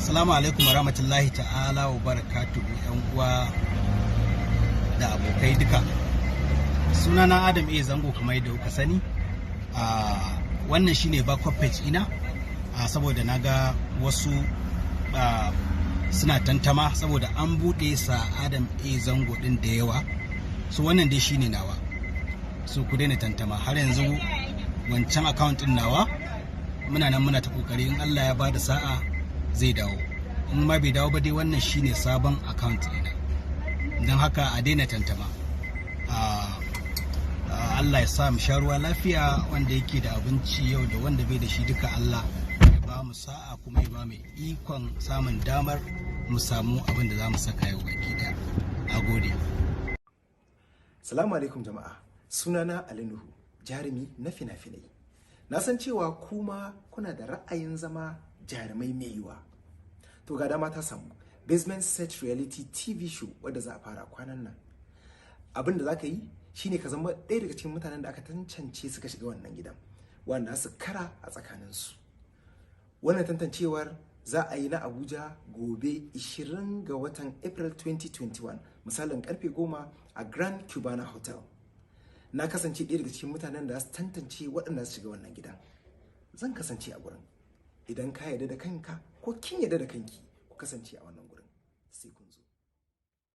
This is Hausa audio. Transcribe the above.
Assalamu alaikum warahmatullahi ta'ala wa barakatuhu yan uwa da abokai duka. Sunana Adam A Zango kamar yadda kuka sani. Wannan shine backup page ina saboda naga wasu suna tantama saboda an bude sa Adam A Zango din da yawa. So wannan dai shine nawa. So ku daina tantama, har yanzu wancan account din nawa muna nan muna ta kokari, in Allah ya bada sa'a zai dawo. In ma bai dawo ba dai wannan shine sabon account ɗina, don haka a daina tantama. Allah ya sa mu sha ruwa lafiya, wanda yake da abinci yau da wanda bai da shi duka Allah ya ba mu sa'a, kuma ya ba mu ikon samun damar mu samu abin da za mu saka yau baki daya. A gode. Salamu alaikum jama'a, sunana Ali Nuhu, jarumi na fina-finai. Na san cewa kuma kuna da ra'ayin zama jarumai mai yiwa. To ga dama ta samu Basement Set Reality TV show wadda za a fara kwanan nan. Abin da za ka yi shine ka zama ɗaya daga cikin mutanen da aka tantance suka shiga wannan gidan, wanda su kara a tsakaninsu. Wannan tantancewar za a yi na Abuja gobe 20 ga watan April 2021 misalin karfe 10 a Grand Cubana Hotel. Na kasance ɗaya daga cikin mutanen da su tantance waɗanda su shiga wannan gidan. Zan kasance a gurin. Idan ka yarda da kanka ko kin yarda da kanki, ku kasance a wannan gurin. Sai kun